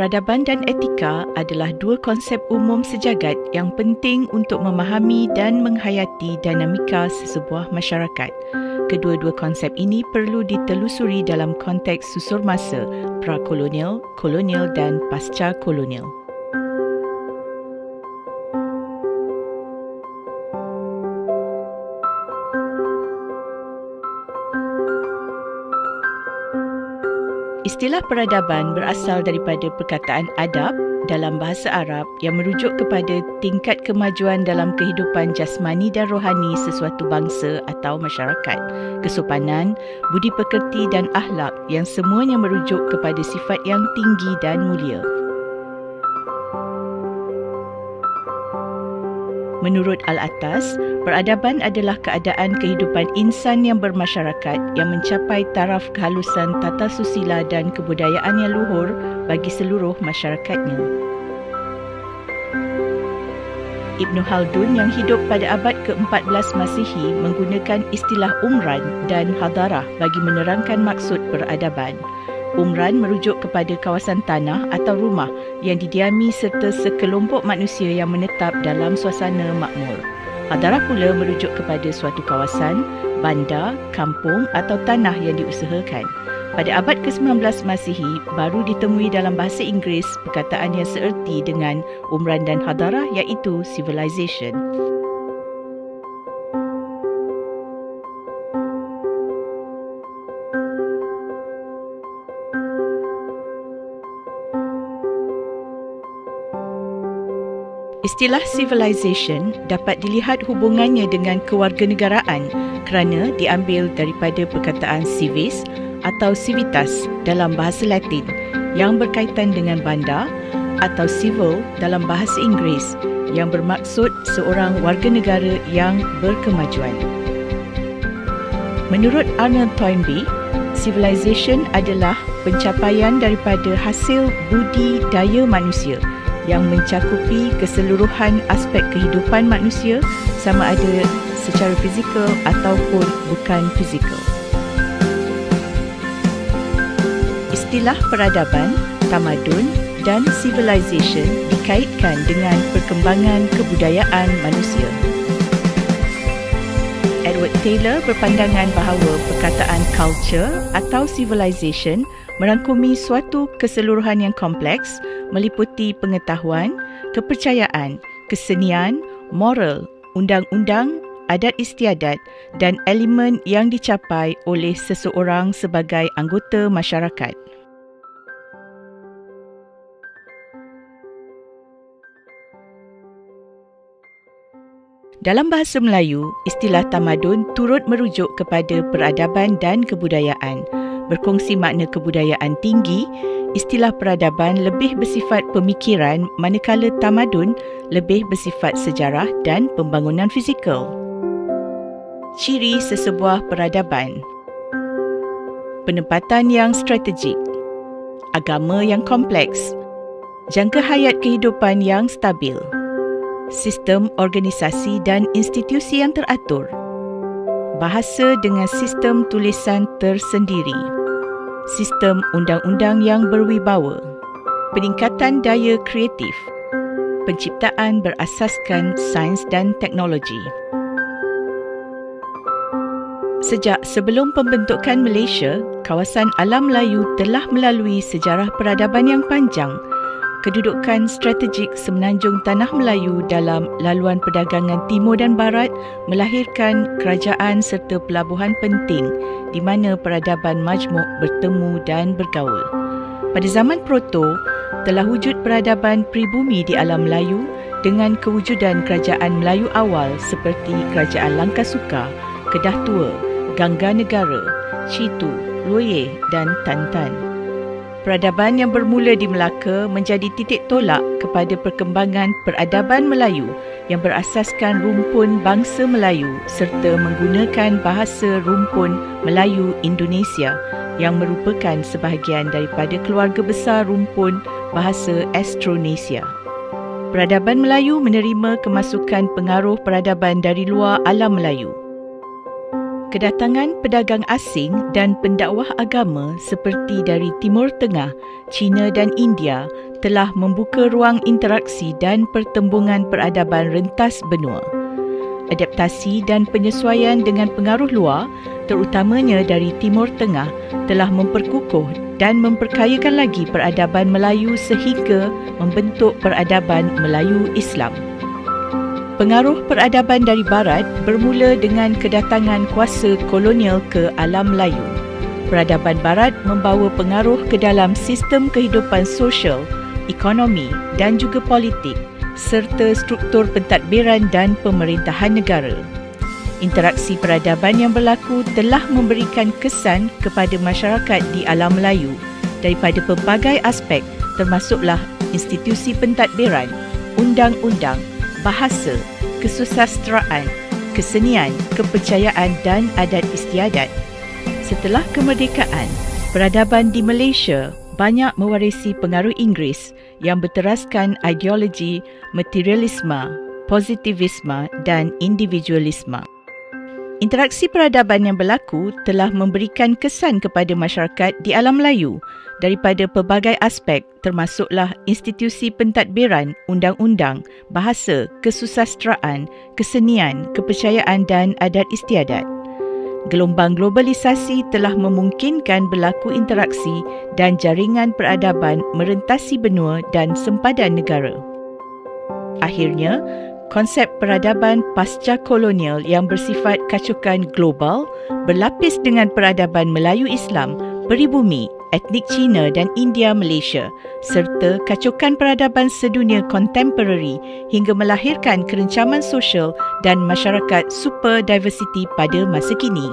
Peradaban dan etika adalah dua konsep umum sejagat yang penting untuk memahami dan menghayati dinamika sesebuah masyarakat. Kedua-dua konsep ini perlu ditelusuri dalam konteks susur masa pra-kolonial, kolonial dan pasca-kolonial. Istilah peradaban berasal daripada perkataan adab dalam bahasa Arab yang merujuk kepada tingkat kemajuan dalam kehidupan jasmani dan rohani sesuatu bangsa atau masyarakat, kesopanan, budi pekerti dan akhlak yang semuanya merujuk kepada sifat yang tinggi dan mulia. Menurut Al-Atas, peradaban adalah keadaan kehidupan insan yang bermasyarakat yang mencapai taraf kehalusan tata susila dan kebudayaan yang luhur bagi seluruh masyarakatnya. Ibn Khaldun yang hidup pada abad ke-14 Masihi menggunakan istilah umran dan hadarah bagi menerangkan maksud peradaban. Umran merujuk kepada kawasan tanah atau rumah yang didiami serta sekelompok manusia yang menetap dalam suasana makmur. Hadarah pula merujuk kepada suatu kawasan, bandar, kampung atau tanah yang diusahakan. Pada abad ke-19 Masihi, baru ditemui dalam bahasa Inggeris perkataan yang seerti dengan umran dan hadarah iaitu civilization. Istilah civilization dapat dilihat hubungannya dengan kewarganegaraan kerana diambil daripada perkataan civis atau civitas dalam bahasa Latin yang berkaitan dengan bandar atau civil dalam bahasa Inggeris yang bermaksud seorang warga negara yang berkemajuan. Menurut Arnold Toynbee, civilization adalah pencapaian daripada hasil budi daya manusia yang mencakupi keseluruhan aspek kehidupan manusia sama ada secara fizikal ataupun bukan fizikal. Istilah peradaban, tamadun dan civilization dikaitkan dengan perkembangan kebudayaan manusia. Edward Taylor berpandangan bahawa perkataan culture atau civilization merangkumi suatu keseluruhan yang kompleks meliputi pengetahuan, kepercayaan, kesenian, moral, undang-undang, adat istiadat dan elemen yang dicapai oleh seseorang sebagai anggota masyarakat. Dalam bahasa Melayu, istilah tamadun turut merujuk kepada peradaban dan kebudayaan. Berkongsi makna kebudayaan tinggi, istilah peradaban lebih bersifat pemikiran manakala tamadun lebih bersifat sejarah dan pembangunan fizikal. Ciri sesebuah peradaban: penempatan yang strategik, agama yang kompleks, jangka hayat kehidupan yang stabil, sistem organisasi dan institusi yang teratur, bahasa dengan sistem tulisan tersendiri, sistem undang-undang yang berwibawa, peningkatan daya kreatif, penciptaan berasaskan sains dan teknologi. Sejak sebelum pembentukan Malaysia, kawasan alam Melayu telah melalui sejarah peradaban yang panjang. Kedudukan strategik semenanjung Tanah Melayu dalam laluan perdagangan timur dan barat melahirkan kerajaan serta pelabuhan penting di mana peradaban majmuk bertemu dan bergaul. Pada zaman proto, telah wujud peradaban pribumi di alam Melayu dengan kewujudan kerajaan Melayu awal seperti Kerajaan Langkasuka, Kedah Tua, Gangga Negara, Citu, Loye dan Tantan. peradaban yang bermula di Melaka menjadi titik tolak kepada perkembangan peradaban Melayu yang berasaskan rumpun bangsa Melayu serta menggunakan bahasa rumpun Melayu Indonesia yang merupakan sebahagian daripada keluarga besar rumpun bahasa Austronesia. Peradaban Melayu menerima kemasukan pengaruh peradaban dari luar alam Melayu. Kedatangan pedagang asing dan pendakwah agama seperti dari Timur Tengah, China dan India telah membuka ruang interaksi dan pertembungan peradaban rentas benua. Adaptasi dan penyesuaian dengan pengaruh luar, terutamanya dari Timur Tengah, telah memperkukuh dan memperkayakan lagi peradaban Melayu sehingga membentuk peradaban Melayu Islam. Pengaruh peradaban dari Barat bermula dengan kedatangan kuasa kolonial ke alam Melayu. Peradaban Barat membawa pengaruh ke dalam sistem kehidupan sosial, ekonomi dan juga politik serta struktur pentadbiran dan pemerintahan negara. Interaksi peradaban yang berlaku telah memberikan kesan kepada masyarakat di alam Melayu daripada pelbagai aspek termasuklah institusi pentadbiran, undang-undang, bahasa, kesusasteraan, kesenian, kepercayaan dan adat istiadat. Setelah kemerdekaan, peradaban di Malaysia banyak mewarisi pengaruh Inggeris yang berteraskan ideologi materialisme, positivisme dan individualisme. Interaksi peradaban yang berlaku telah memberikan kesan kepada masyarakat di alam Melayu daripada pelbagai aspek termasuklah institusi pentadbiran, undang-undang, bahasa, kesusasteraan, kesenian, kepercayaan dan adat istiadat. Gelombang globalisasi telah memungkinkan berlaku interaksi dan jaringan peradaban merentasi benua dan sempadan negara. Akhirnya, konsep peradaban pasca kolonial yang bersifat kacukan global berlapis dengan peradaban Melayu Islam, peribumi, etnik Cina dan India Malaysia serta kacukan peradaban sedunia kontemporari hingga melahirkan kerencaman sosial dan masyarakat super diversity pada masa kini.